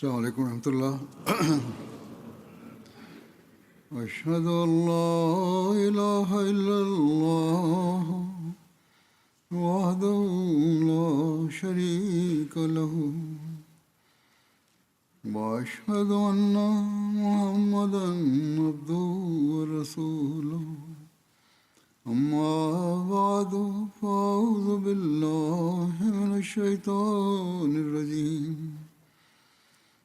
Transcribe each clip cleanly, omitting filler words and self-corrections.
السلام عليكم ورحمة الله. أشهد أن لا إله إلا الله وحده لا شريك له وأشهد أن محمدا عبده ورسوله أما بعد فأعوذ بالله من الشيطان الرجيم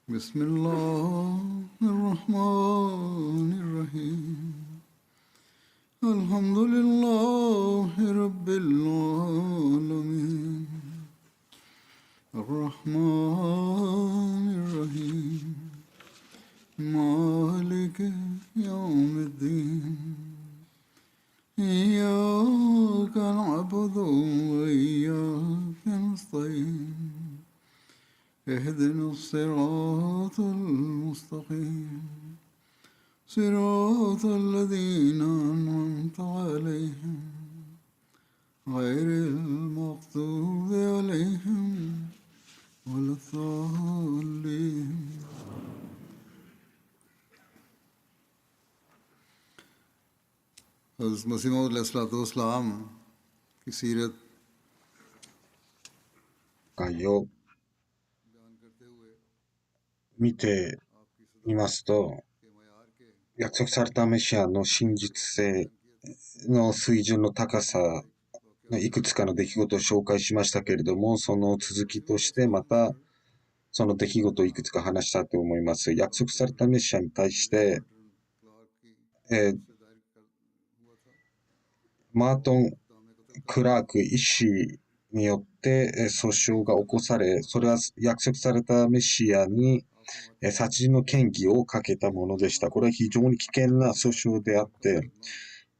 بسم الله الرحمن الرحيم الحمد لله رب العالمين الرحمن الرحيم مالك يوم الدين إياك نعبد وإياك نستعين اهدنا الصراط المستقيم صراط الذين أنعمت عليهم غير المغضوب عليهم ولا الضالين. حضرت مسیح موعود علیہ الصلوۃ والسلام کی سیرت概を見てみますと、約束されたメシアの真実性の水準の高さのいくつかの出来事を紹介しましたけれども、その続きとしてまたその出来事をいくつか話したいと思います。約束されたメシアに対して、マートン・クラーク医師によって訴訟が起こされ、それは約束されたメシアに殺人の嫌疑をかけたものでした。これは非常に危険な訴訟であって、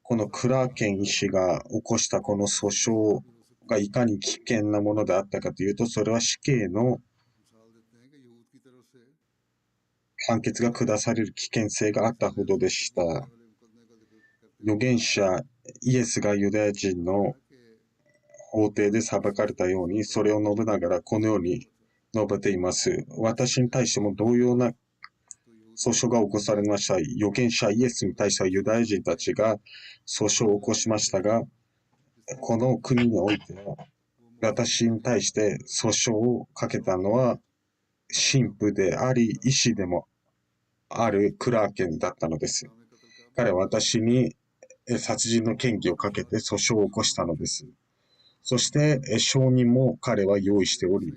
このクラーケン医師が起こしたこの訴訟がいかに危険なものであったかというと、それは死刑の判決が下される危険性があったほどでした。預言者イエスがユダヤ人の法廷で裁かれたように、それを述べながらこのように述べています。私に対しても同様な訴訟が起こされました。預言者イエスに対してはユダヤ人たちが訴訟を起こしましたが、この国においては私に対して訴訟をかけたのは神父であり医師でもあるクラーケンだったのです。彼は私に殺人の嫌疑をかけて訴訟を起こしたのです。そして証人も彼は用意しており、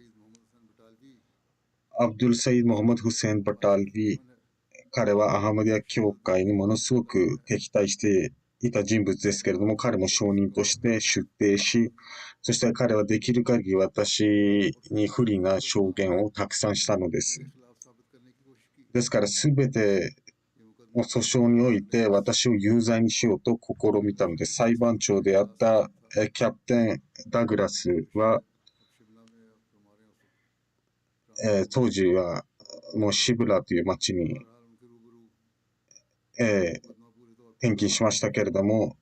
アブドゥル・サイード・モハマド・フセイン・バタルビ、彼はアハマディア教会にものすごく敵対していた人物ですけれども、彼も証人として出廷し、そして彼はできる限り私に不利な証言をたくさんしたのです。ですから全ての訴訟において私を有罪にしようと試みたのです。裁判長であったキャプテン・ダグラスは、当時はもうシブラという町に、転勤しましたけれども、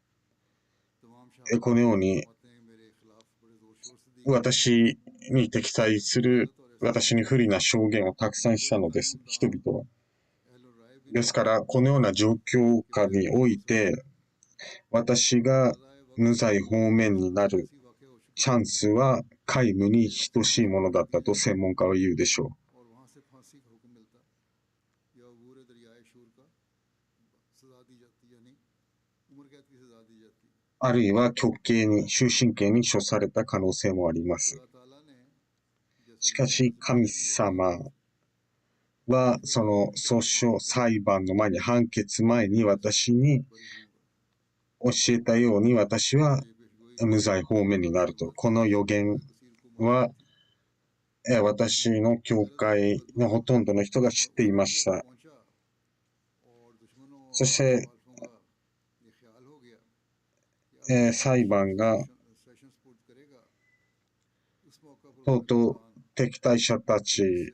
このように私に敵対する私に不利な証言をたくさんしたのです、人々は。ですからこのような状況下において私が無罪放免になるチャンスは皆無に等しいものだったと専門家は言うでしょう。あるいは極刑に、終身刑に処された可能性もあります。しかし神様はその訴訟裁判の前に、判決前に私に教えたように、私は無罪放免になると。この予言は私の教会のほとんどの人が知っていました。そして裁判がとうとう敵対者たち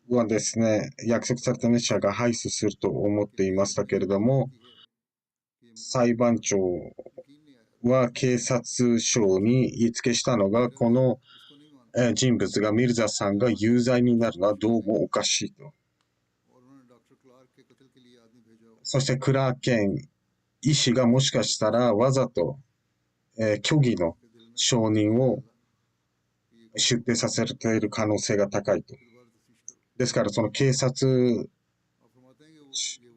はですね、約束されたメシアが敗訴すると思っていましたけれども、裁判長は警察庁に言いつけしたのが、この人物がミルザさんが有罪になるのはどうもおかしいと。そしてクラーケン医師がもしかしたらわざと、虚偽の証人を出廷させている可能性が高いと。ですからその警察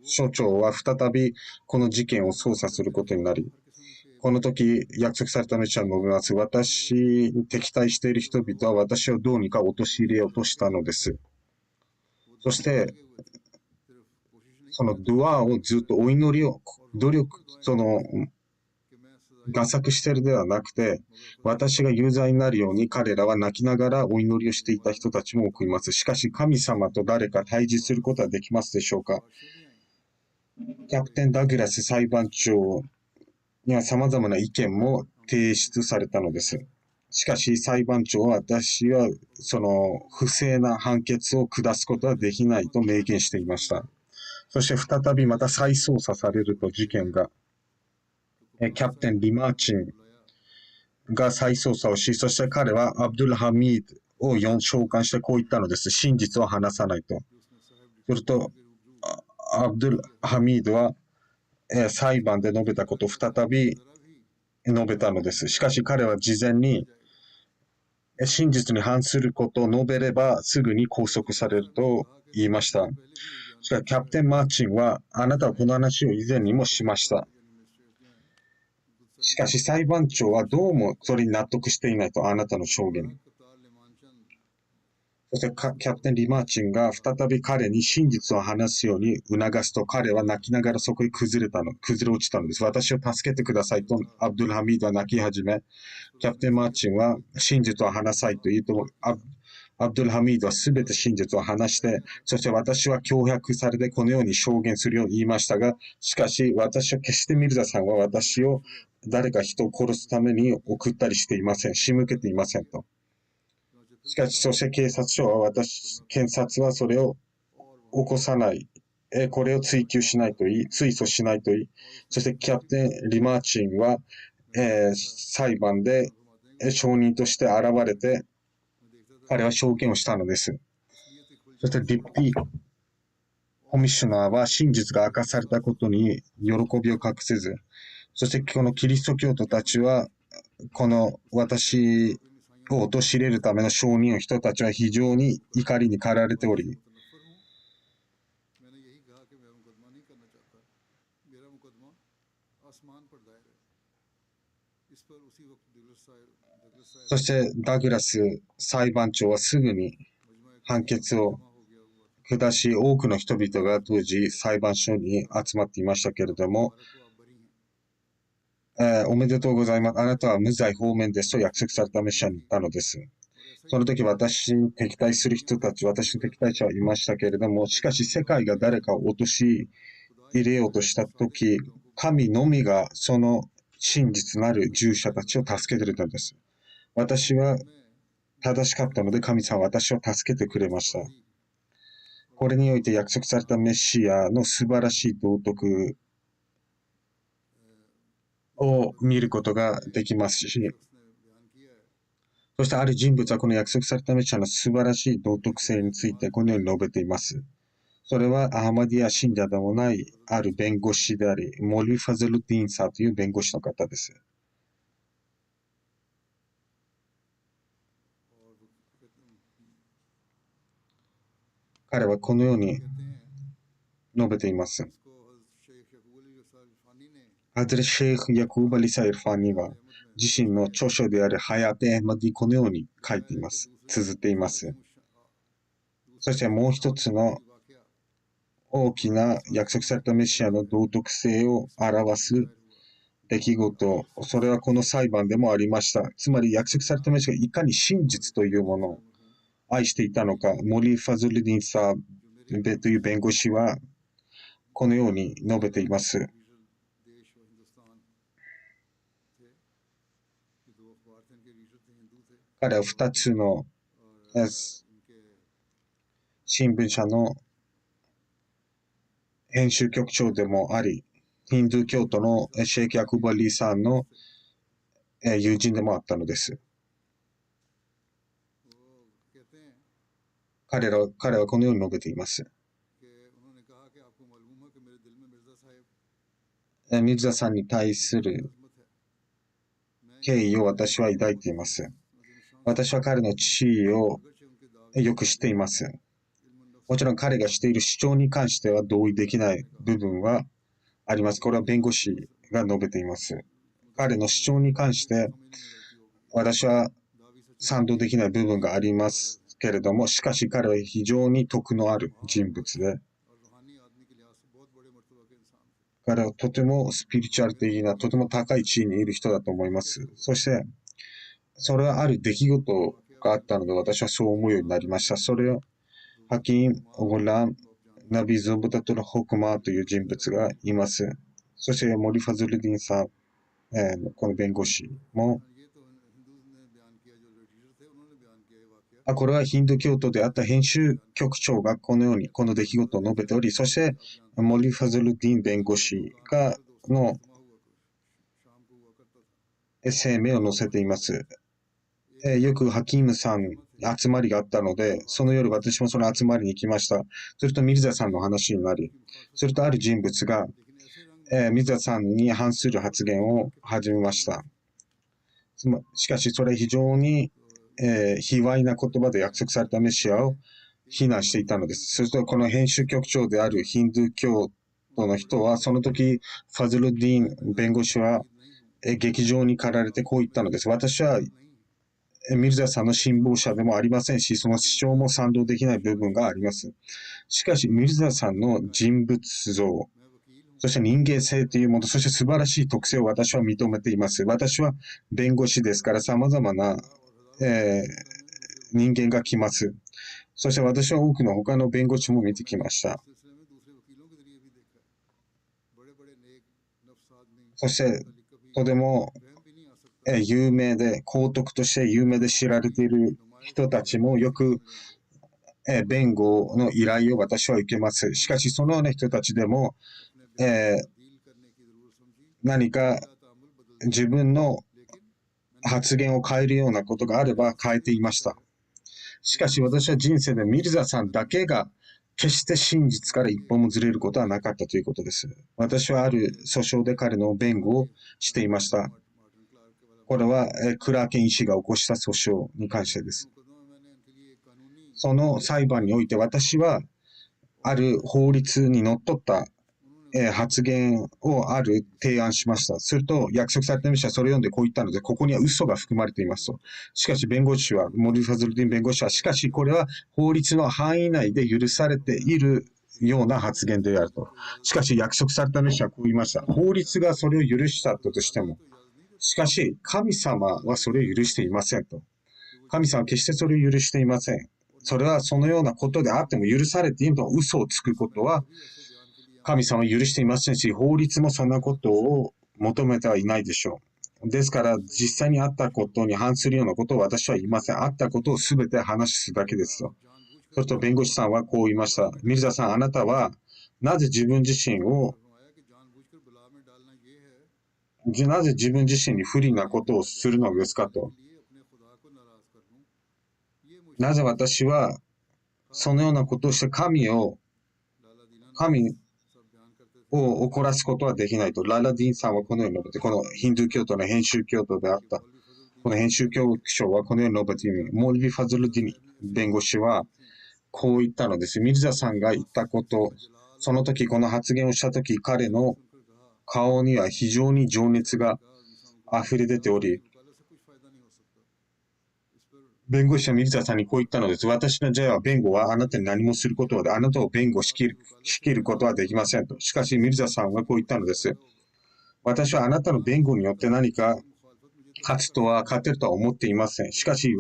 署長は再びこの事件を捜査することになり、この時約束されたメッセージを述べます。私に敵対している人々は私をどうにか陥れようとしたのです。そしてそのドアをずっとお祈りを努力画策しているではなくて、私が有罪になるように彼らは泣きながらお祈りをしていた人たちも多くいます。しかし神様と誰か対峙することはできますでしょうか。キャプテン・ダグラス裁判長には様々な意見も提出されたのです。しかし裁判長は私はその不正な判決を下すことはできないと明言していました。そして再びまた再捜査されると事件が、キャプテン・リマーチンが再捜査をし、そして彼はアブドゥル・ハミードを召喚してこう言ったのです。真実を話さないと。すると、アブドゥル・ハミードは、裁判で述べたことを再び述べたのです。しかし彼は事前に真実に反することを述べればすぐに拘束されると言いました。しかしキャプテン・マーチンはあなたはこの話を以前にもしました。しかし裁判長はどうもそれに納得していないと、あなたの証言。そしてキャプテン・リマーチンが再び彼に真実を話すように促すと、彼は泣きながらそこに崩れ落ちたのです。私を助けてくださいとアブドゥル・ハミードは泣き始め、キャプテン・マーチンは真実を話さいと言うと、アブドゥル・ハミードはすべて真実を話して、そして私は脅迫されてこのように証言するように言いましたが、しかし私は決してミルザさんは私を誰か人を殺すために送ったりしていません。仕向けていませんと。しかし、そして検察はそれを起こさない。これを追及しないといい、追訴しないといい。そしてキャプテン・リマーチンは、裁判で証人として現れて、彼は証言をしたのです。そしてディプティコミッショナーは真実が明かされたことに喜びを隠せず、そしてこのキリスト教徒たちは、この私を陥れるための証人の人たちは非常に怒りに駆られており、そしてダグラス裁判長はすぐに判決を下し、多くの人々が当時裁判所に集まっていましたけれども、おめでとうございます。あなたは無罪放免ですと約束されたメシアに言ったのです。その時私に敵対する人たち、私の敵対者はいましたけれども、しかし世界が誰かを陥れようとした時、神のみがその真実なる従者たちを助けているのです。私は正しかったので神様は私を助けてくれました。これにおいて約束されたメシアの素晴らしい道徳を見ることができますし、そしてある人物はこの約束されたメシアの素晴らしい道徳性についてこのように述べています。それはアハマディア信者でもないある弁護士であり、モリファゼルディンサーという弁護士の方です。彼はこのように述べています。ハズレ・シェイク・ヤクーブ・アリサ・イルファニは自身の著書であるハヤテ・エマディこのように書いています。綴っています。そしてもう一つの大きな約束されたメシアの道徳性を表す出来事、それはこの裁判でもありました。つまり約束されたメシアがいかに真実というものを愛していたのか、モリ・ファズルディンサーという弁護士はこのように述べています。彼は2つの新聞社の編集局長でもあり、ヒンドゥー教徒のシェイク・ヤクブ・アリーさんの友人でもあったのです。彼はこのように述べています。ミルザさんに対する敬意を私は抱いています。私は彼の地位をよく知っています。もちろん彼がしている主張に関しては同意できない部分はあります。これは弁護士が述べています。彼の主張に関して私は賛同できない部分がありますけれども、しかし彼は非常に徳のある人物で、彼はとてもスピリチュアル的な、とても高い地位にいる人だと思います。そして、それはある出来事があったので、私はそう思うようになりました。それを、ハキーム・オゴラン・ナビズ・ブタトル・ホクマーという人物がいます。そして、モリファズルディンさん、この弁護士も、これはヒンドゥー教徒であった編集局長がこのようにこの出来事を述べており、そしてモリファズルディン弁護士がの声明を載せています。よくハキームさん集まりがあったので、その夜私もその集まりに行きました。するとミルザさんの話になり、するとある人物が、ミルザさんに反する発言を始めました。しかしそれは非常に卑猥な言葉で約束されたメシアを非難していたのです。するとこの編集局長であるヒンドゥー教徒の人は、その時ファズルディーン弁護士は劇場に駆られてこう言ったのです。私はミルザさんの信奉者でもありませんし、その主張も賛同できない部分があります。しかし、ミルザさんの人物像、そして人間性というもの、そして素晴らしい特性を私は認めています。私は弁護士ですから様々な、人間が来ます。そして私は多くの他の弁護士も見てきました。そして、とても有名で、皇徳として有名で知られている人たちもよく弁護の依頼を私は受けます。しかし、そのような人たちでも、何か自分の発言を変えるようなことがあれば変えていました。しかし私は人生でミルザさんだけが決して真実から一歩もずれることはなかったということです。私はある訴訟で彼の弁護をしていました。これはクラーケン医師が起こした訴訟に関してです。その裁判において私はある法律にのっとった発言をある提案しました。すると約束されたメシはそれを読んでこう言ったので、ここには嘘が含まれていますと。しかし弁護士は、モリファズルディン弁護士は、しかしこれは法律の範囲内で許されているような発言であると。しかし約束されたメシはこう言いました。法律がそれを許したとしても、しかし神様はそれを許していませんと。神様は決してそれを許していません。それはそのようなことであっても許されていると嘘をつくことは神様は許していませんし、法律もそんなことを求めてはいないでしょう。ですから実際にあったことに反するようなことを私は言いません。あったことをすべて話すだけですと。それと弁護士さんはこう言いました。ミルザさん、あなたはなぜ自分自身に不利なことをするのですかと。なぜ私はそのようなことをして神を怒らすことはできないと。ララディンさんはこのように述べて、このヒンドゥー教徒の編集教徒であった。この編集教書はこのように述べている。モーリ・ファズルディニ弁護士はこう言ったのです。ミルザさんが言ったこと、その時この発言をした時、彼の顔には非常に情熱が溢れ出ており、弁護士はミルザさんにこう言ったのです。私のじゃあ弁護はあなたに何もすることは、あなたを弁護しきることはできませんと。しかしミルザさんはこう言ったのです。私はあなたの弁護によって何か勝てるとは思っていません。しかし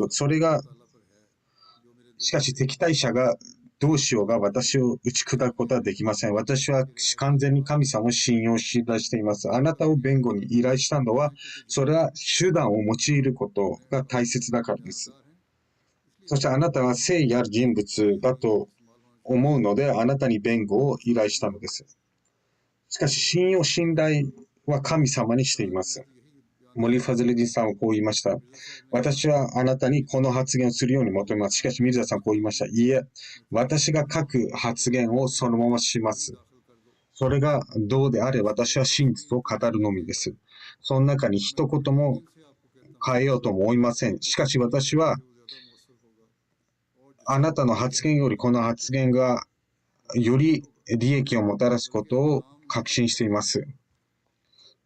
敵対者がどうしようが私を打ち砕くことはできません。私は完全に神様を信用しだしています。あなたを弁護に依頼したのは、それは手段を用いることが大切だからです。そしてあなたは誠意ある人物だと思うので、あなたに弁護を依頼したのです。しかし信頼は神様にしています。モリ・ファズルディンさんはこう言いました。私はあなたにこの発言をするように求めます。しかし、ミルザさんこう言いました。いいえ、私が書く発言をそのままします。それがどうであれ私は真実を語るのみです。その中に一言も変えようとも思いません。しかし私はあなたの発言よりこの発言がより利益をもたらすことを確信しています。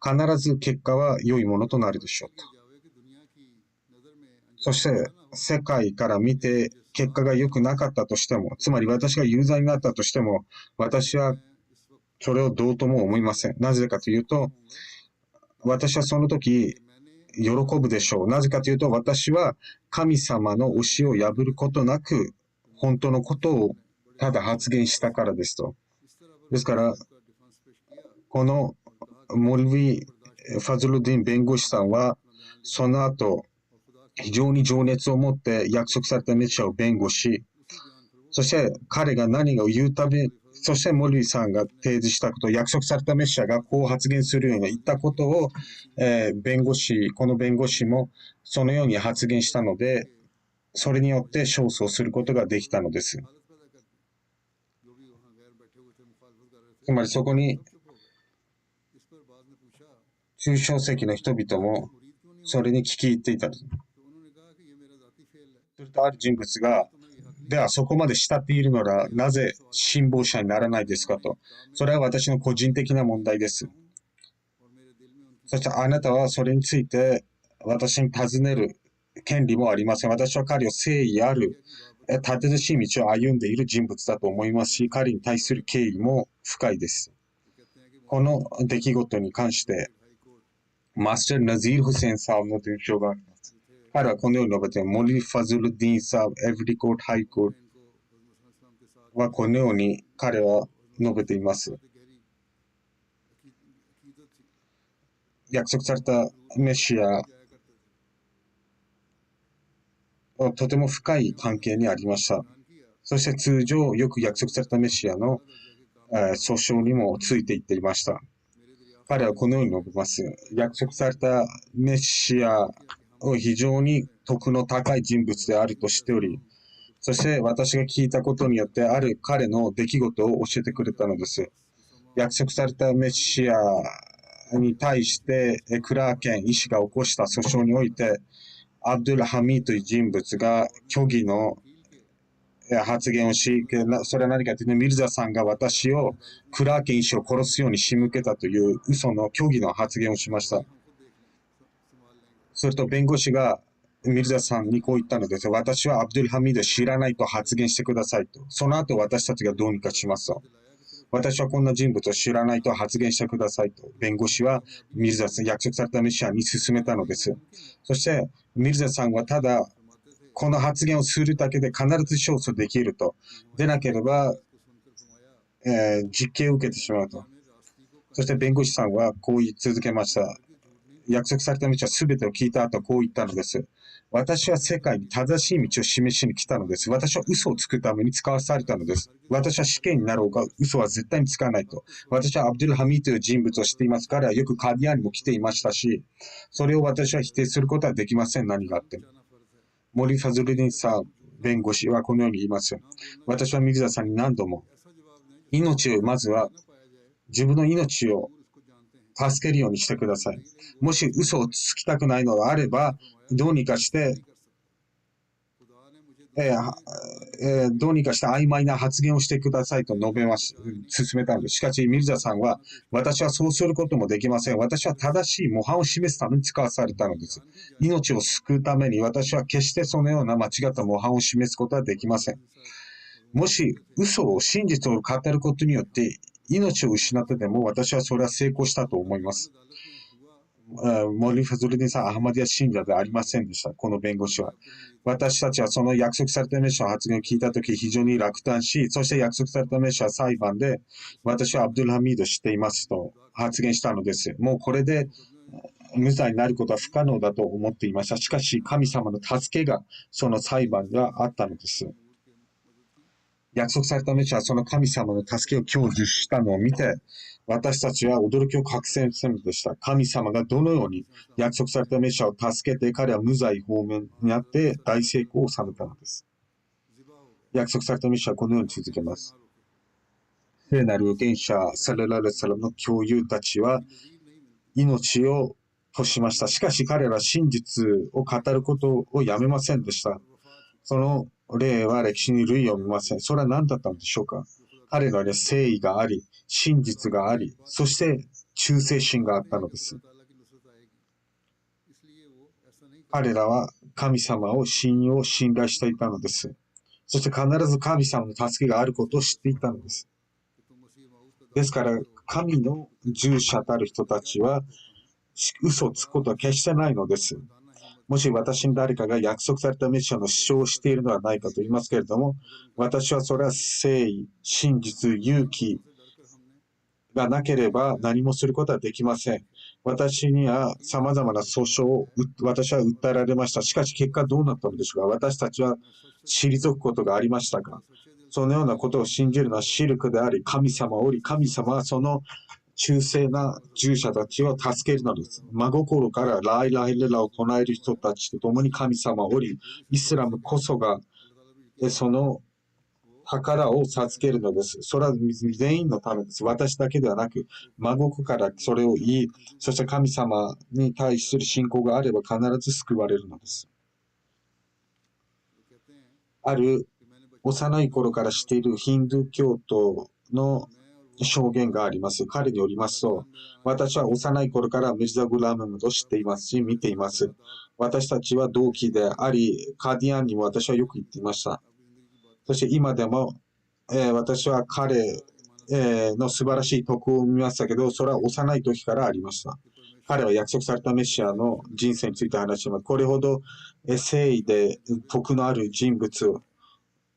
必ず結果は良いものとなるでしょうと。そして世界から見て結果が良くなかったとしても、つまり私が有罪になったとしても、私はそれをどうとも思いません。なぜかというと、私はその時喜ぶでしょう。なぜかというと、私は神様の教えを破ることなく、本当のことをただ発言したからですと。ですから、このモルビ・ファズルディン弁護士さんは、その後、非常に情熱を持って約束されたメシアを弁護し、そして彼が何を言うたび、そしてモルビさんが提示したこと、約束されたメシアがこう発言するように言ったことを、この弁護士もそのように発言したので、それによって勝訴することができたのです。つまりそこに中小席の人々もそれに聞き入っていたと。するとある人物が、ではそこまで慕っているならなぜ信望者にならないですかと。それは私の個人的な問題です。そしてあなたはそれについて私に尋ねる権利もありません。私は彼を誠意ある、正しい道を歩んでいる人物だと思いますし、彼に対する敬意も深いです。この出来事に関して、マスター・ナズィール・フセンサーの文章があります。彼はこのように述べて、モリ・ファズルディンサー、エブリコート・ハイコートはこのように彼は述べています。約束されたメシアはとても深い関係にありました。そして通常よく約束されたメシアの訴訟にもついていっていました。彼はこのように述べます。約束されたメシアを非常に徳の高い人物であるとしており、そして私が聞いたことによってある彼の出来事を教えてくれたのです。約束されたメシアに対してクラーケン医師が起こした訴訟において、アブドゥル・ハミーという人物が虚偽の発言をし、それは何かというと、ミルザさんが私をクラーケン医師を殺すように仕向けたという嘘の虚偽の発言をしました。すると弁護士がミルザさんにこう言ったのです。私はアブドゥル・ハミードを知らないと発言してくださいと。その後私たちがどうにかしますと。私はこんな人物を知らないと発言してくださいと。弁護士はミルザさん、約束されたメシアに進めたのです。そしてミルザさんはただこの発言をするだけで必ず勝訴できると。でなければ、実刑を受けてしまうと。そして弁護士さんはこう言い続けました。約束された道は全てを聞いた後こう言ったのです。私は世界に正しい道を示しに来たのです。私は嘘をつくために使わされたのです。私は死刑になろうが嘘は絶対につかないと。私はアブドゥル・ハミーという人物を知っています。彼はよくカディアにも来ていましたし、それを私は否定することはできません。何があっても。モリ・ファズルディンさん弁護士はこのように言います。私はミルザさんに何度も、まずは自分の命を助けるようにしてください。もし嘘をつきたくないのであれば、どうにかして、どうにかして曖昧な発言をしてくださいと述べまし、進めたのです。しかし、ミルザさんは、私はそうすることもできません。私は正しい模範を示すために使わされたのです。命を救うために私は決してそのような間違った模範を示すことはできません。もし真実を語ることによって命を失ってでも私はそれは成功したと思います。モリ・ファズルディンさん、アハマディア信者ではありませんでした。この弁護士は。私たちはその約束されたメシの発言を聞いたとき非常に落胆し、そして約束されたメシは裁判で、私はアブドゥル・ハミードを知っていますと発言したのです。もうこれで無罪になることは不可能だと思っていました。しかし、神様の助けがその裁判があったのです。約束されたメシアはその神様の助けを享受したのを見て、私たちは驚きを覚醒するのでした。神様がどのように約束されたメシアを助けて、彼は無罪方面になって大成功を収めたのです。約束されたメシアはこのように続けます。聖なる預言者サレラレサラムの教友たちは命を欲しました。しかし彼らは真実を語ることをやめませんでした。その例は歴史に類を見ません。それは何だったのでしょうか。彼らには誠意があり、真実があり、そして忠誠心があったのです。彼らは神様を信用、信頼していたのです。そして必ず神様の助けがあることを知っていたのです。ですから、神の従者たる人たちは、嘘をつくことは決してないのです。もし私に誰かが約束されたメシアの主張をしているのではないかと言いますけれども、私はそれは誠意、真実、勇気がなければ何もすることはできません。私には様々な訴訟を私は訴えられました。しかし結果どうなったのでしょうか。私たちは退くことがありましたか。そのようなことを信じるのはシルクであり、神様おり、神様はその忠誠な従者たちを助けるのです。真心からライライレラを唱える人たちと共に神様おり、イスラムこそがその宝を授けるのです。それは全員のためです。私だけではなく、真心からそれを言い、そして神様に対する信仰があれば必ず救われるのです。ある幼い頃からしているヒンドゥー教徒の証言があります。彼によりますと、私は幼い頃からミルザ・グラムムを知っていますし、見ています。私たちは同期であり、カディアンにも私はよく行っていました。そして今でも、私は彼、の素晴らしい徳を見ましたけど、それは幼い時からありました。彼は約束されたメシアの人生について話します。これほど誠意で徳のある人物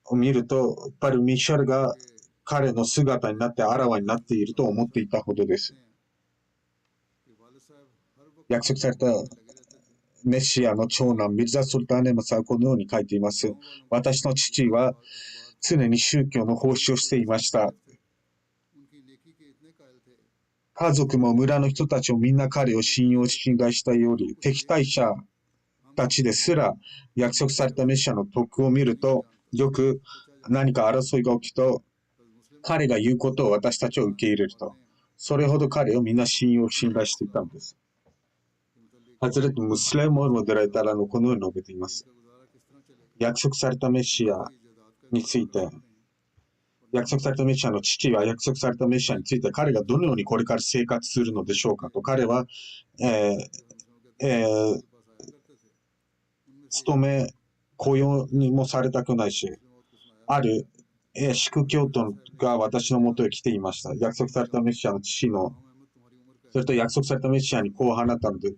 を見ると、やっぱりミシェルが彼の姿になってあらわになっていると思っていたほどです。約束されたメシアの長男ミルザ・ソルターネムスはこのように書いています。私の父は常に宗教の奉仕をしていました。家族も村の人たちもみんな彼を信用信頼したより、敵対者たちですら約束されたメシアの徳を見ると、よく何か争いが起きると、彼が言うことを私たちは受け入れると。それほど彼をみんな信用信頼していたのです。ハズレット・ムスレム・モデライタラのこのように述べています。約束されたメシアについて、約束されたメシアの父は約束されたメシアについて彼がどのようにこれから生活するのでしょうかと。彼は、雇用にもされたくないし、ある、宿教徒が私のもとへ来ていました。約束されたメシアの父の、それと約束されたメシアにこう放ったので、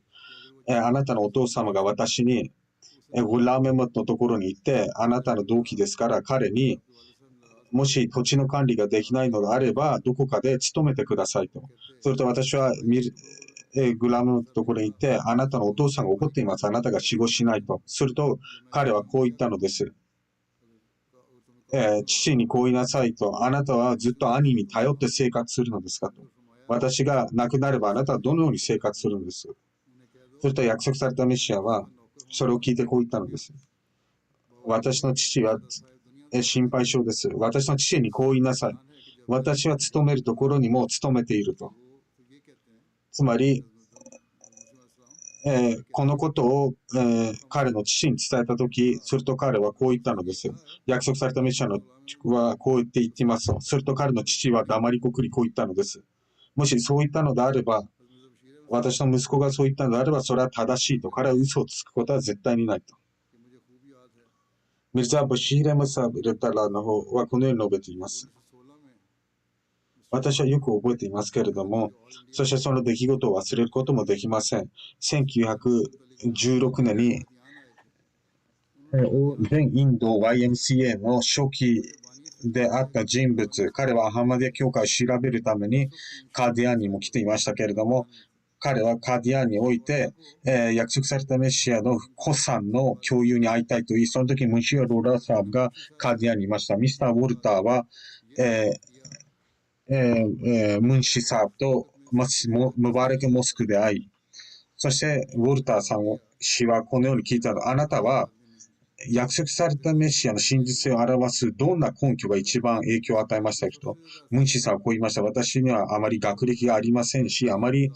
あなたのお父様が私に、グラーメモットのところに行って、あなたの同期ですから彼に、もし土地の管理ができないのであれば、どこかで勤めてくださいと。それと私はグラムのところに行って、あなたのお父さんが怒っています。あなたが死後しないと。すると、彼はこう言ったのです。父にこう言いなさいと。あなたはずっと兄に頼って生活するのですかと。私が亡くなればあなたはどのように生活するんですか。すると約束されたメシアは、それを聞いてこう言ったのです。私の父は心配性です。私の父にこう言いなさい。私は勤めるところにも勤めていると。つまり、このことを、彼の父に伝えたとき、すると彼はこう言ったのです。約束されたメシアのはこう言っていますと。すると彼の父は黙りこくりこう言ったのです。もしそう言ったのであれば、私の息子がそう言ったのであれば、それは正しいと。彼は嘘をつくことは絶対にないと。ミルザ・バシーレムサブ・レタラの方はこのように述べています。私はよく覚えていますけれども、そしてその出来事を忘れることもできません。1916年に、全インド YMCA の初期であった人物、彼はアハマディア教会を調べるためにカーディアンにも来ていましたけれども、彼はカディアンにおいて、約束されたメシアの古参の共有に会いたいと言い、その時ムンシー・ローラーサーブがカディアンにいました。ミスター・ウォルターは、えムンシーサーブとムバーレク・モスクで会い、そしてウォルターさん氏はこのように聞いたの。あなたは約束されたメシアの真実性を表すどんな根拠が一番影響を与えましたかと。ムンシーさんはこう言いました。私にはあまり学歴がありませんし、あまり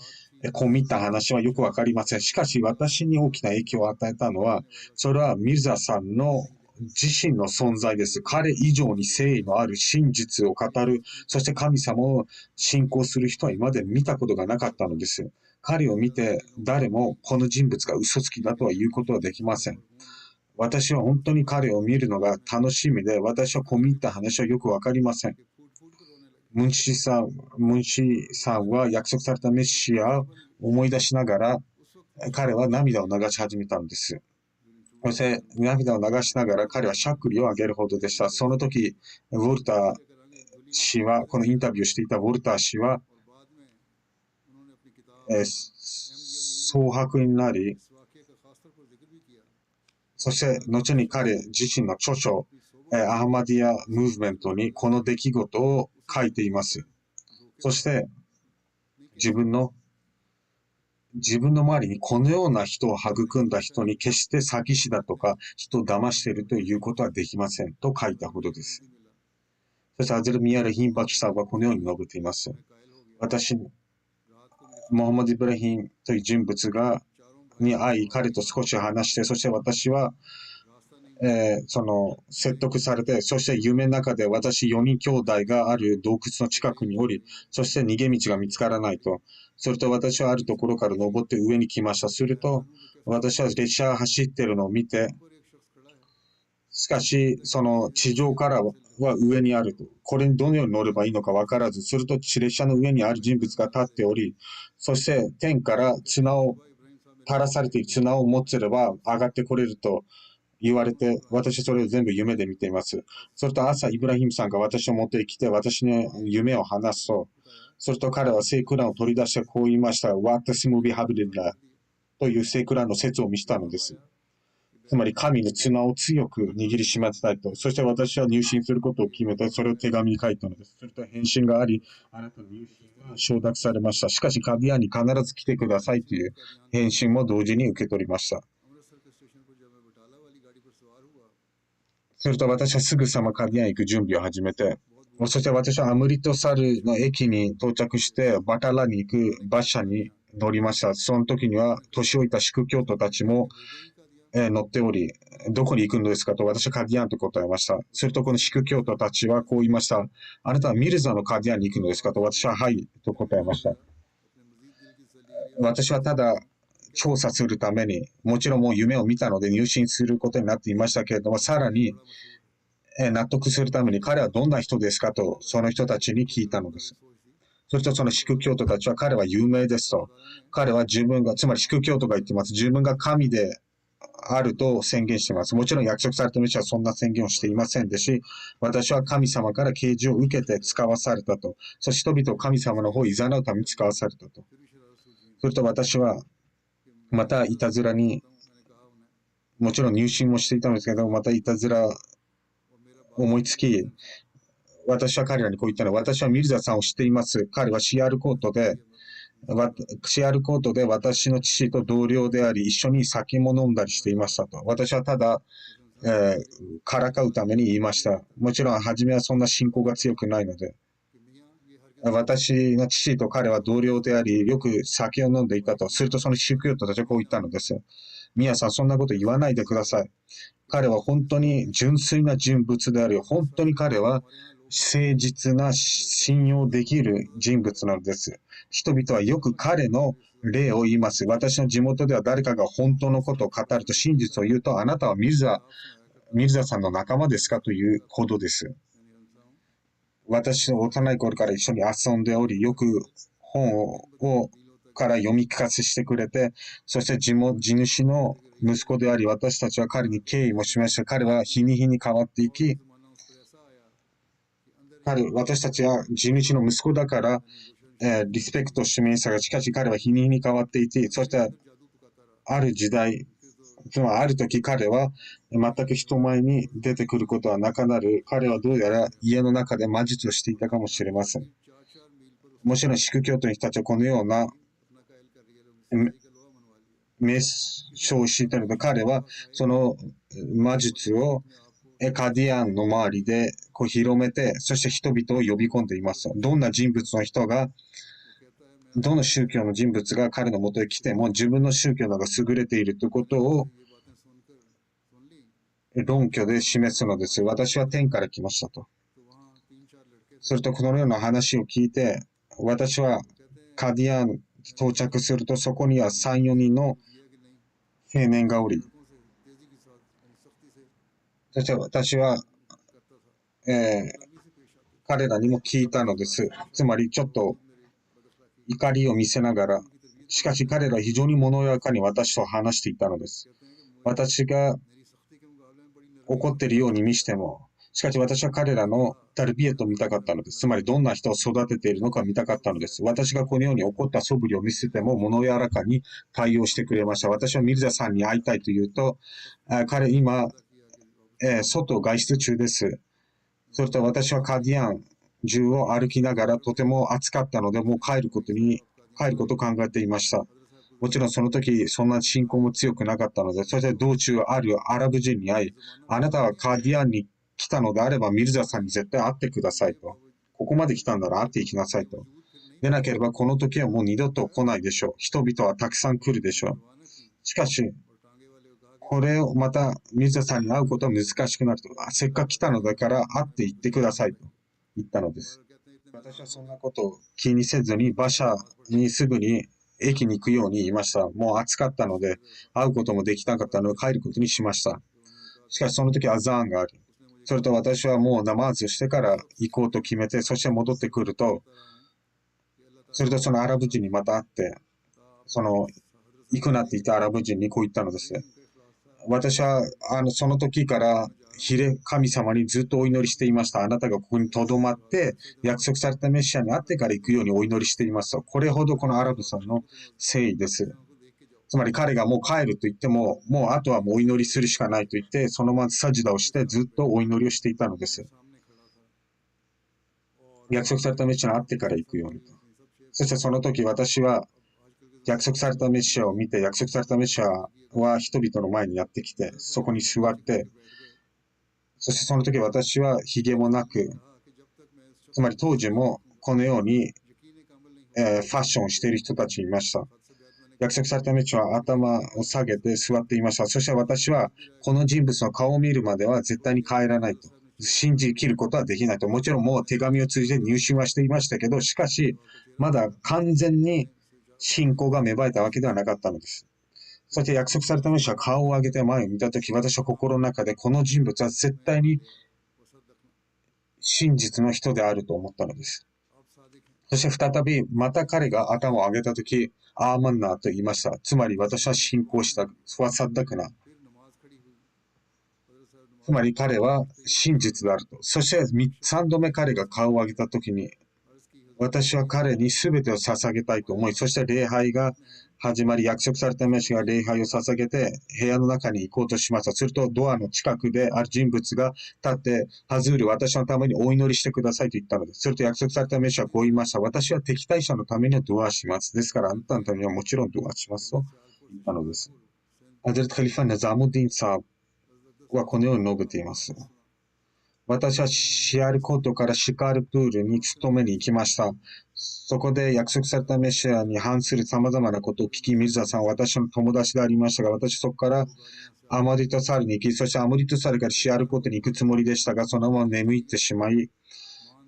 込み入った話はよくわかりません。しかし私に大きな影響を与えたのは、それはミルザさんの自身の存在です。彼以上に誠意のある真実を語る、そして神様を信仰する人は今まで見たことがなかったのです。彼を見て誰もこの人物が嘘つきだとは言うことはできません。私は本当に彼を見るのが楽しみで、私は込み入った話はよくわかりません。ムンシーさんは約束されたメシアを思い出しながら、彼は涙を流し始めたのです。そして涙を流しながら彼はしゃっくりを上げるほどでした。その時、ウォルター氏は、このインタビューをしていたウォルター氏は、蒼白になり、そして後に彼自身の著書、アハマディア・ムーブメントにこの出来事を書いています。そして自分の周りにこのような人を育んだ人に決して詐欺師だとか人を騙しているということはできませんと書いたほどです。そしてアゼル・ミヤル・ヒンバキさんはこのように述べています。私、モハマド・イブラヒンという人物に会い、彼と少し話して、そして私は、その説得されて、そして夢の中で私4人兄弟がある洞窟の近くにおり、そして逃げ道が見つからないと。すると私はあるところから登って上に来ました。すると私は列車が走っているのを見て、しかしその地上からは上にあると。これにどのように乗ればいいのか分からず、すると列車の上にある人物が立っており、そして天から垂らされている綱を持つれば上がってこれると言われて、私はそれを全部夢で見ています。それと朝、イブラヒムさんが私を持ってきて、私の夢を話すと、それと彼は聖クランを取り出してこう言いました。私もビハブリラという聖クランの説を見せたのです。つまり神の綱を強く握りしめたいと。そして私は入信することを決めて、それを手紙に書いたのです。すると返信があり、あなたの入信は承諾されました。しかしカディアンに必ず来てくださいという返信も同時に受け取りました。すると私はすぐさまカディアンへ行く準備を始めて、そして私はアムリトサルの駅に到着して、バタラに行く馬車に乗りました。その時には年老いたシク教徒たちも乗っており、どこに行くのですかと私はカディアンと答えました。するとこのシク教徒たちはこう言いました。あなたはミルザのカディアンに行くのですかと私ははいと答えました。私はただ調査するために、もちろんもう夢を見たので入信することになっていましたけれども、さらに納得するために彼はどんな人ですかとその人たちに聞いたのです。そしてそのシク教徒たちは彼は有名ですと。彼は自分が、つまりシク教徒が言っています。自分が神であると宣言しています。もちろん約束された道はそんな宣言をしていませんでし、私は神様から啓示を受けて使わされたと。そして人々を神様の方を誘うために使わされたと。すると私はまたいたずらに、もちろん入信もしていたんですけど、またいたずら思いつき、私は彼らにこう言ったのは、私はミルザさんを知っています。彼はシアルコートで私の父と同僚であり、一緒に酒も飲んだりしていましたと。私はただ、からかうために言いました。もちろん、初めはそんな信仰が強くないので。私の父と彼は同僚であり、よく酒を飲んでいたと。するとその宗教徒たちはこう言ったのです。ミヤさん、そんなこと言わないでください。彼は本当に純粋な人物であり、本当に彼は誠実な信用できる人物なのです。人々はよく彼の例を言います。私の地元では誰かが本当のことを語ると真実を言うと、あなたはミルザさんの仲間ですかというほどです。私の幼い頃から一緒に遊んでおり、よく本から読み聞かせしてくれて、そして地主の息子であり、私たちは彼に敬意もしました。彼は日に日に変わっていき、私たちは地主の息子だから、リスペクトしてみましたが、しかし彼は日に日に変わっていて、そしてある時代、つまりある時彼は全く人前に出てくることはなくなる。彼はどうやら家の中で魔術をしていたかもしれません。もちろんシーク教徒の人たちはこのような名称をしていたので、彼はその魔術をカディアンの周りで広めて、そして人々を呼び込んでいます。どんな人物の人が、どの宗教の人物が彼の元へ来ても自分の宗教の方が優れているということを論拠で示すのです。私は天から来ましたと。するとこのような話を聞いて、私はカディアン到着すると、そこには3、4人の青年がおり、そして私は、彼らにも聞いたのです。つまりちょっと怒りを見せながら、しかし彼らは非常に物やかに私と話していたのです。私が怒っているように見しても、しかし私は彼らのタルビエットを見たかったのです。つまりどんな人を育てているのか見たかったのです。私がこのように怒った素振りを見せても物柔らかに対応してくれました。私はミルザさんに会いたいと言うと、彼今、外外出中です。それと私はカディアン中を歩きながらとても暑かったので、もう帰ることを考えていました。もちろんその時そんな信仰も強くなかったので、そして道中あるアラブ人に会い、あなたはカディアンに来たのであればミルザさんに絶対会ってくださいと。ここまで来たんなら会っていきなさいと。でなければこの時はもう二度と来ないでしょう。人々はたくさん来るでしょう。しかし、これをまたミルザさんに会うことは難しくなると。せっかく来たのだから会って行ってくださいと言ったのです。私はそんなことを気にせずに馬車にすぐに駅に行くように言いました。もう暑かったので会うこともできなかったので帰ることにしました。しかしその時アザーンがあり、それと私はもうナマーズしてから行こうと決めて、そして戻ってくると、それとそのアラブ人にまた会って、行くなって言ったアラブ人にこう言ったのです。私はその時から神様にずっとお祈りしていました。あなたがここに留まって約束されたメシアに会ってから行くようにお祈りしていますと。これほどこのアラブさんの誠意です。つまり彼がもう帰ると言っても、もうあとはもうお祈りするしかないと言って、そのままサジダをしてずっとお祈りをしていたのです。約束されたメシアに会ってから行くようにと。そしてその時私は約束されたメシアを見て、約束されたメシアは人々の前にやってきて、そこに座って、そしてその時私は髭もなく、つまり当時もこのように、ファッションをしている人たちいました。約束されたメシアは頭を下げて座っていました。そして私はこの人物の顔を見るまでは絶対に帰らないと。信じきることはできないと。もちろんもう手紙を通じて入信はしていましたけど、しかしまだ完全に信仰が芽生えたわけではなかったのです。そして約束されたメシアは顔を上げて前を見たとき、私は心の中でこの人物は絶対に真実の人であると思ったのです。そして再びまた彼が頭を上げたとき、アーマンナーと言いました。つまり私は信仰した。ワサッダクナ。つまり彼は真実であると。そして3度目彼が顔を上げたときに、私は彼に全てを捧げたいと思い、そして礼拝が始まり、約束されたメシが礼拝を捧げて部屋の中に行こうとしました。するとドアの近くである人物が立って、ハズール、私のためにお祈りしてくださいと言ったのです。すると約束されたメシはこう言いました。私は敵対者のためにはドアします。ですからあなたのためにはもちろんドアしますと言ったのです。ハズルト・カリファ・ナザムディンサーはこのように述べています。私はシアルコートからシカールプールに勤めに行きました。そこで約束されたメシアに反する様々なことを聞き、ミルザさんは私の友達でありましたが、私そこからアマディトサルに行き、そしてアマディトサルからシアルコートに行くつもりでしたが、そのまま眠ってしまい、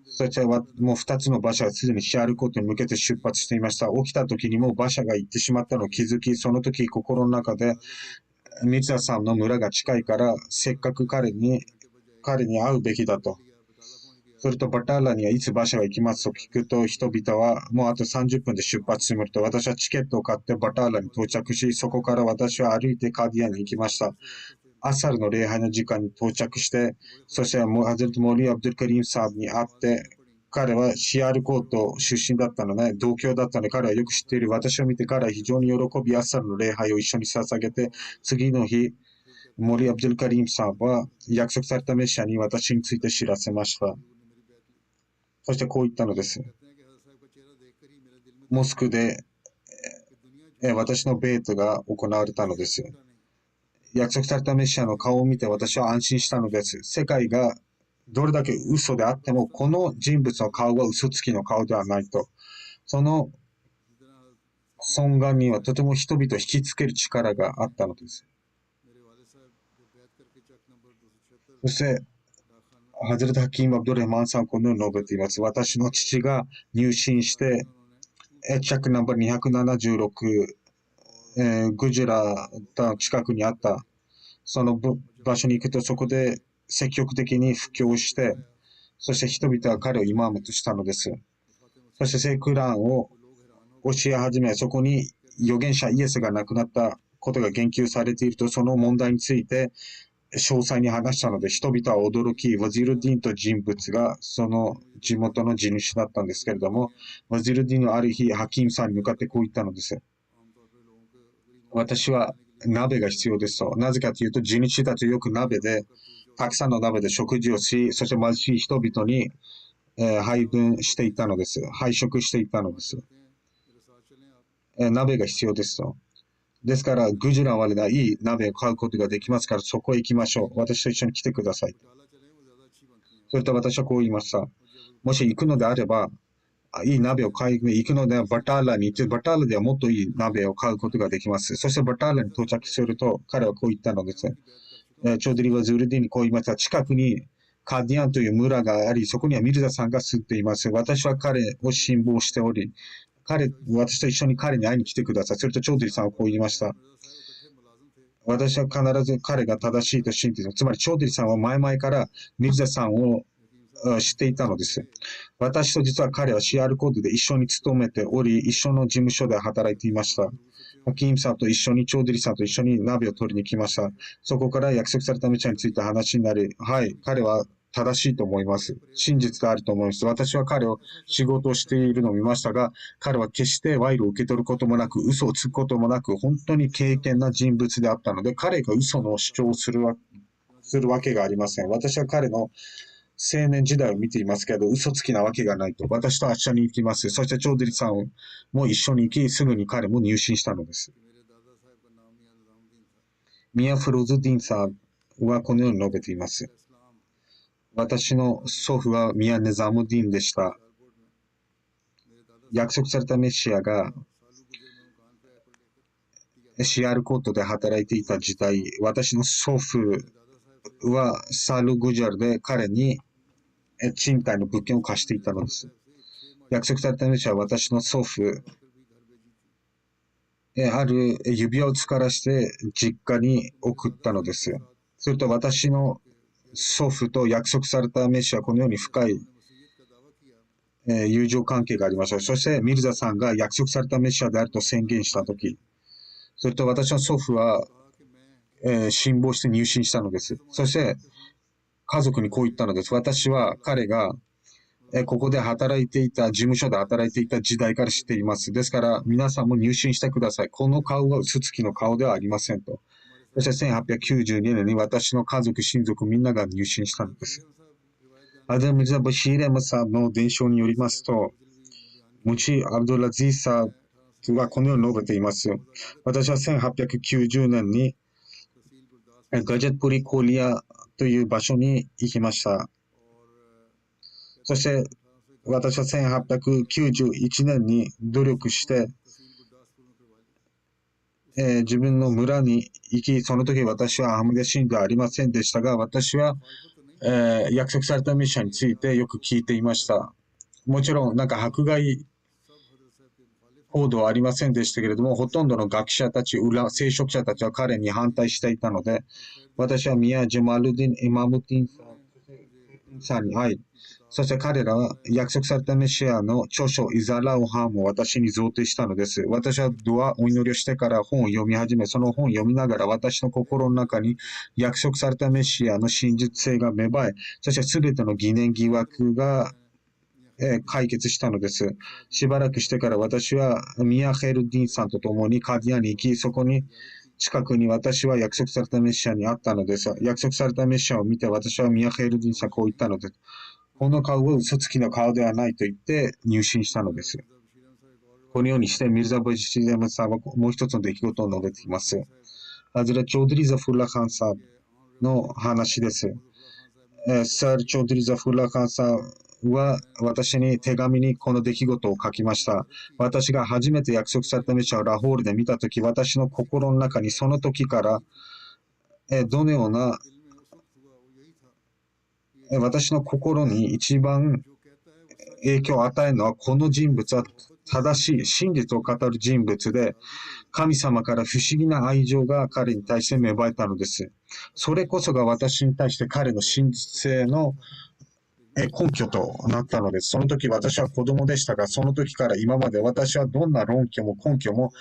そしてもう2つの馬車はすでにシアルコートに向けて出発していました。起きた時にもう馬車が行ってしまったのを気づき、その時心の中で、ミルザさんの村が近いから、せっかく彼に会うべきだと。それとバターラにはいつ馬車が行きますと聞くと、人々はもうあと30分で出発すると、私はチケットを買ってバターラに到着し、そこから私は歩いてカディアに行きました。アサルの礼拝の時間に到着して、そしてハゼルト・モリ・アブドゥル・カリームサーブに会って、彼はシアルコート出身だったので、同郷だったので彼はよく知っている。私を見て彼は非常に喜び、朝の礼拝を一緒に捧げて、次の日、モリ・アブドゥル・カリームさんは約束されたメシアに私について知らせました。そしてこう言ったのです。モスクで私のベートが行われたのです。約束されたメシアの顔を見て私は安心したのです。世界がどれだけ嘘であっても、この人物の顔は嘘つきの顔ではないと。その尊厳にはとても人々を引きつける力があったのです。そして、ハズレタ・ハキーム・アブドゥル・レマンさんはこのように述べています。私の父が入信して、チャックナンバー276、グジュラの近くにあったその場所に行くと、そこで積極的に布教して、そして人々は彼をイマームとしたのです。そして聖クランを教え始め、そこに預言者イエスが亡くなったことが言及されていると、その問題について詳細に話したので、人々は驚き、ワジルディンと人物がその地元の地主だったんですけれども、ワジルディンのある日、ハキームさんに向かってこう言ったのです。私は鍋が必要ですと。なぜかというと、地主たちよく鍋で、たくさんの鍋で食事をし、そして貧しい人々に、配分していたのです。配食していたのです。鍋が必要ですと。ですから、グジュラワレがいい鍋を買うことができますから、そこへ行きましょう。私と一緒に来てください。それと私はこう言いました。もし行くのであれば、いい鍋を買いに行くのではバターラに行って、バターラではもっといい鍋を買うことができます。そしてバターラに到着すると、彼はこう言ったのです。チョードリはズルディにこう言いました。近くにカディアンという村があり、そこにはミルザさんが住んでいます。私は彼を信望しており、私と一緒に彼に会いに来てください。するとチョードリさんはこう言いました。私は必ず彼が正しいと信じています。つまり、チョードリさんは前々からミルザさんを知っていたのです。私と実は彼はシアルコードで一緒に勤めており、一緒の事務所で働いていました。キームさんと一緒に、チョーデリさんと一緒に鍋を取りに来ました。そこから約束されたメシアについて話になり、はい、彼は正しいと思います。真実であると思います。私は彼を仕事をしているのを見ましたが、彼は決して賄賂を受け取ることもなく、嘘をつくこともなく、本当に敬虔な人物であったので、彼が嘘の主張をするわけがありません。私は彼の青年時代を見ていますけど、嘘つきなわけがないと。私と一緒に行きます。そしてチョードリさんも一緒に行き、すぐに彼も入信したのです。ミア・フロズディンさんはこのように述べています。私の祖父はミア・ネザムディンでした。約束されたメシアがシアルコートで働いていた時代、私の祖父はサル・グジャルで彼に賃貸の物件を貸していたのです。約束されたメシアは私の祖父、ある指輪を使わして実家に送ったのです。すると私の祖父と約束されたメシアはこのように深い友情関係がありました。そしてミルザさんが約束されたメシアであると宣言したとき、それと私の祖父は、信望して入信したのです。そして家族にこう言ったのです。私は彼がここで働いていた、事務所で働いていた時代から知っています。ですから皆さんも入信してください。この顔は嘘つきの顔ではありませんと。そして1892年に私の家族、親族みんなが入信したのです。アダム・ザ・バシーレムさんの伝承によりますと、ムチ・アブドラジーサはこのように述べています。私は1890年にガジェットプリ・コリアという場所に行きました。そして私は1891年に努力して、自分の村に行き、その時私はアハムデシンではありませんでしたが、私は、約束されたミッションについてよく聞いていました。もちろん迫害報道はありませんでしたけれども、ほとんどの学者たち、聖職者たちは彼に反対していたので、私はミヤ・ジャマルディン・イマムディンさんに会い、そして彼らは約束されたメシアの著書イザラウハンを私に贈呈したのです。私はドア、お祈りをしてから本を読み始め、その本を読みながら私の心の中に約束されたメシアの真実性が芽生え、そして全ての疑念疑惑が解決したのです。しばらくしてから私はミヤヘルディンさんと共にカディアに行き、そこに近くに私は約束されたメシアに会ったのです。約束されたメシアを見て私はミヤヘルディンさんこう言ったのです。この顔は嘘つきの顔ではないと言って入信したのです。このようにしてミルザ・バシー・アムさんはもう一つの出来事を述べています。ハズラ・チョードリ・ザフルラ・ハンさんの話です。サール・チョードリ・ザフルラ・ハンさんは私に手紙にこの出来事を書きました。私が初めて約束されたメシャをラホールで見たとき、私の心の中にその時からどのような私の心に一番影響を与えるのはこの人物は正しい真実を語る人物で神様から不思議な愛情が彼に対して芽生えたのです。それこそが私に対して彼の真実性の根拠となったのです。その時私は子供でしたが、その時から今まで私はどんな論拠も根拠も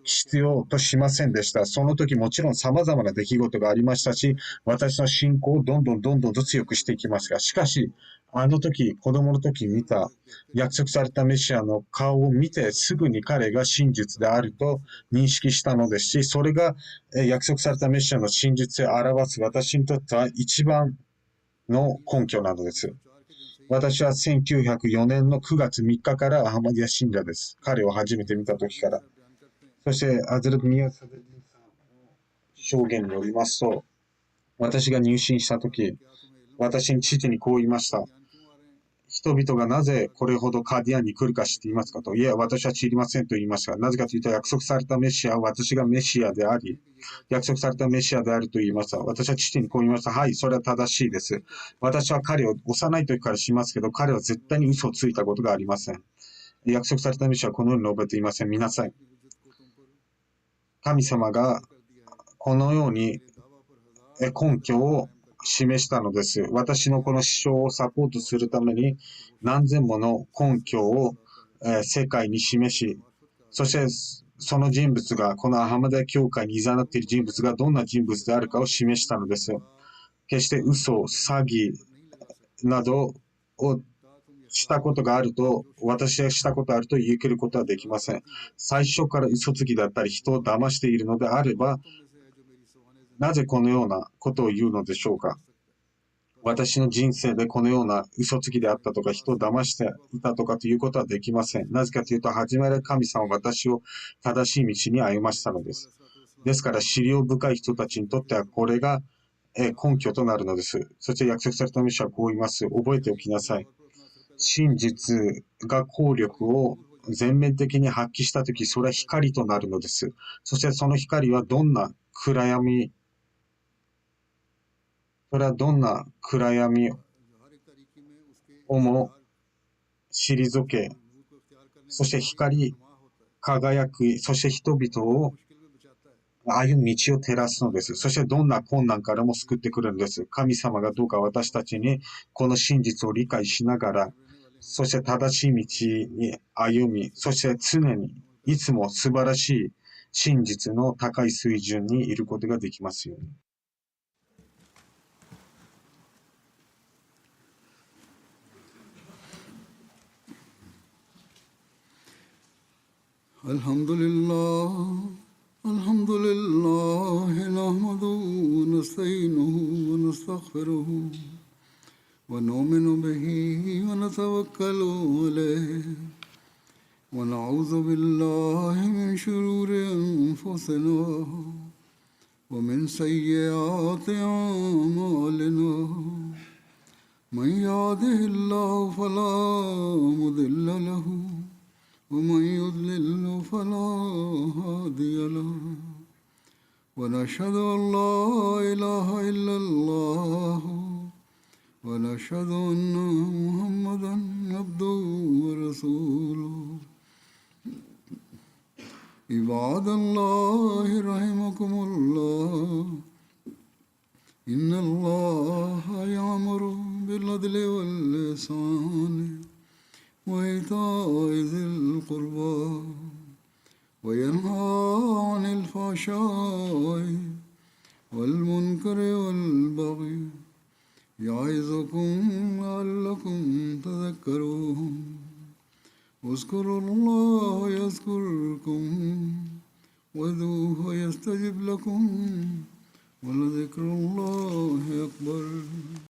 必要としませんでした。その時もちろん様々な出来事がありましたし、私の信仰をどんどんと強くしていきますが、しかし、あの時、子供の時見た約束されたメシアの顔を見てすぐに彼が真実であると認識したのですし、それが約束されたメシアの真実性を表す私にとっては一番の根拠なのです。私は1904年の9月3日からアハマディア信者です。彼を初めて見た時から。そして、アズル・ミヤ・サデディンさんの証言によりますと、私が入信した時、私に父にこう言いました。人々がなぜこれほどカディアンに来るか知っていますかと。いや、私は知りませんと言いました。なぜかというと、約束されたメシアは私がメシアであり、約束されたメシアであると言いました。私は父にこう言いました。はい、それは正しいです。私は彼を幼い時から知りますけど、彼は絶対に嘘をついたことがありません。約束されたメシアはこのように述べていません。見なさい。神様がこのように根拠を示したのです。私のこの主張をサポートするために何千もの根拠を世界に示し、そしてその人物が、このアハマダ教会に誘っている人物がどんな人物であるかを示したのです。決して嘘、詐欺などをしたことがあると、私がしたことあると言い切ることはできません。最初から嘘つきだったり人を騙しているのであれば、なぜこのようなことを言うのでしょうか。私の人生でこのような嘘つきであったとか人を騙していたとかということはできません。なぜかというと、初めから神様は私を正しい道に歩ましたのです。ですから、資料深い人たちにとってはこれが根拠となるのです。そして約束されたメシはこう言います。覚えておきなさい。真実が効力を全面的に発揮したとき、それは光となるのです。そしてその光はどんな暗闇をも退け、そして輝く、そして人々を歩む道を照らすのです。そしてどんな困難からも救ってくるんです。神様がどうか私たちにこの真実を理解しながら、そして正しい道に歩み、そして常にいつも素晴らしい真実の高い水準にいることができますように。الحمد لله الحمد لله نحمده ونستعينه ونستغفره ونؤمن به ونتوكل عليه ونعوذ بالله من شرور أنفسنا ومن سيئات أعمالنا من يهده الله فلا مضل له ومن يضلل فلا هادي له ونشهد أن لا إله إلا الله ونشهد أن محمدا عبده ورسوله عباد الله رحمكم الله إن الله يأمر بالعدل والإحسان وإيتاء ذي القربى وينهى عن الفحشاء والمنكر والبغي يعظكم لعلكم تذكرون واذكروا الله يذكركم وادعوه يستجب لكم ولذكر الله أكبر.